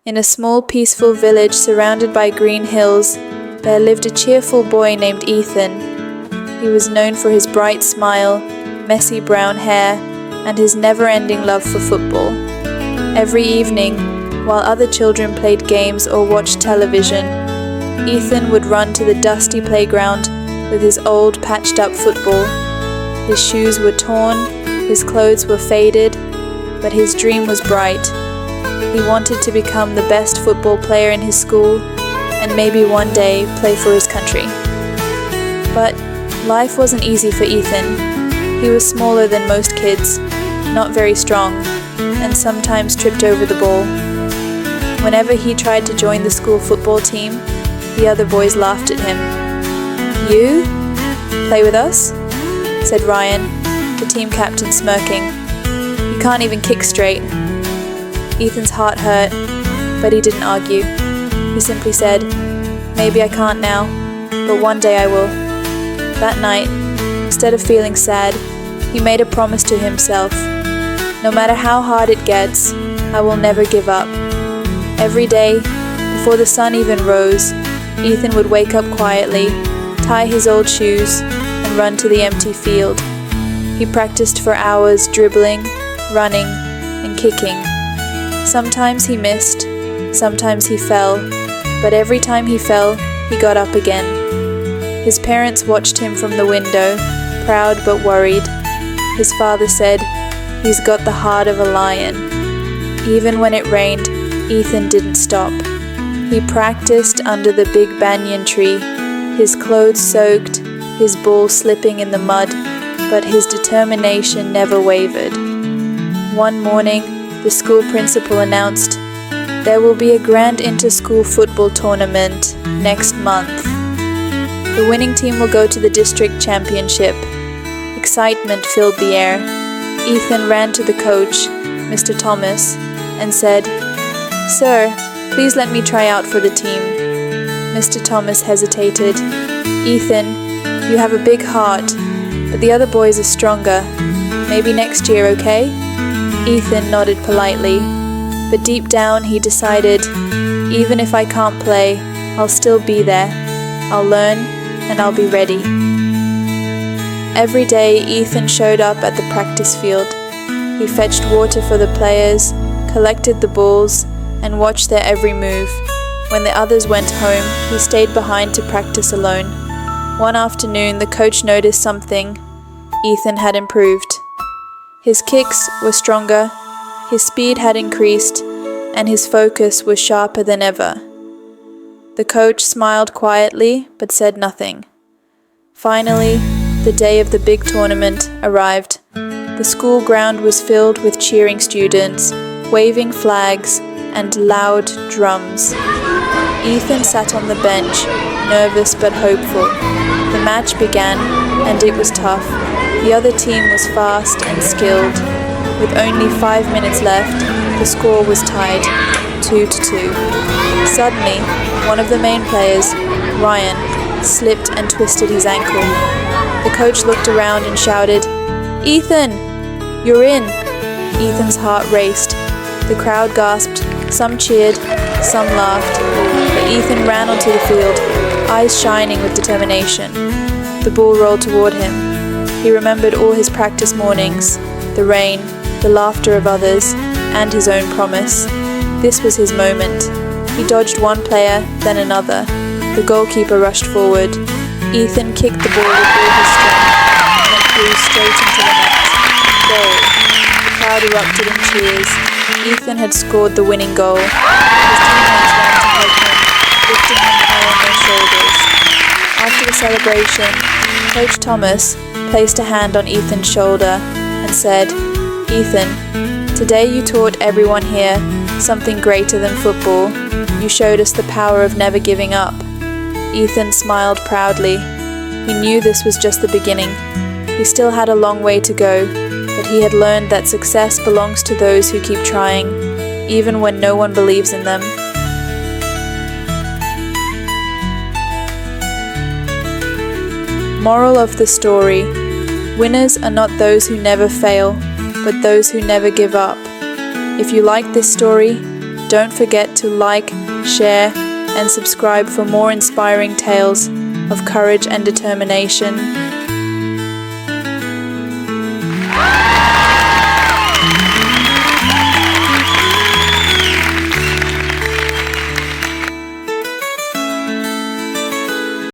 In a small, peaceful village surrounded by green hills, there lived a cheerful boy named Ethan. He was known for his bright smile, messy brown hair, and his never-ending love for football. Every evening, while other children played games or watched television, Ethan would run to the dusty playground with his old, patched-up football. His shoes were torn, his clothes were faded, but his dream was bright. He wanted to become the best football player in his school and maybe one day play for his country. But life wasn't easy for Ethan. He was smaller than most kids, not very strong, and sometimes tripped over the ball. Whenever he tried to join the school football team, the other boys laughed at him. "You? Play with us?" said Ryan, the team captain, smirking. "You can't even kick straight." Ethan's heart hurt, but he didn't argue. He simply said, "Maybe I can't now, but one day I will." That night, instead of feeling sad, he made a promise to himself. "No matter how hard it gets, I will never give up." Every day, before the sun even rose, Ethan would wake up quietly, tie his old shoes, and run to the empty field. He practiced for hours, dribbling, running, and kicking. Sometimes he missed, sometimes he fell, but every time he fell, he got up again. His parents watched him from the window, proud but worried. His father said, "He's got the heart of a lion." Even when it rained, Ethan didn't stop. He practiced under the big banyan tree, his clothes soaked, his ball slipping in the mud, but his determination never wavered. One morning, the school principal announced, "There will be a grand inter-school football tournament next month. The winning team will go to the district championship." Excitement filled the air. Ethan ran to the coach, Mr. Thomas, and said, "Sir, please let me try out for the team." Mr. Thomas hesitated. "Ethan, you have a big heart, but the other boys are stronger. Maybe next year, okay?" Ethan nodded politely, but deep down he decided, even if I can't play, I'll still be there. I'll learn, and I'll be ready. Every day, Ethan showed up at the practice field. He fetched water for the players, collected the balls, and watched their every move. When the others went home, he stayed behind to practice alone. One afternoon, the coach noticed something. Ethan had improved. His kicks were stronger, his speed had increased, and his focus was sharper than ever. The coach smiled quietly but said nothing. Finally, the day of the big tournament arrived. The school ground was filled with cheering students, waving flags, and loud drums. Ethan sat on the bench, nervous but hopeful. The match began, and it was tough. The other team was fast and skilled. With only 5 minutes left, the score was tied, 2-2. Suddenly, one of the main players, Ryan, slipped and twisted his ankle. The coach looked around and shouted, "Ethan, you're in!" Ethan's heart raced. The crowd gasped, some cheered, some laughed, but Ethan ran onto the field, eyes shining with determination. The ball rolled toward him. He remembered all his practice mornings, the rain, the laughter of others, and his own promise. This was his moment. He dodged one player, then another. The goalkeeper rushed forward. Ethan kicked the ball with all his strength, and it flew straight into the net. Goal. The crowd erupted in cheers. Ethan had scored the winning goal. His teammates ran to help him, lifting him high on their shoulders. After the celebration, Coach Thomas placed a hand on Ethan's shoulder and said, "Ethan, today you taught everyone here something greater than football. You showed us the power of never giving up." Ethan smiled proudly. He knew this was just the beginning. He still had a long way to go, but he had learned that success belongs to those who keep trying, even when no one believes in them. Moral of the story: winners are not those who never fail, but those who never give up. If you like this story, Don't forget to like, share, and subscribe for more inspiring tales of courage and determination.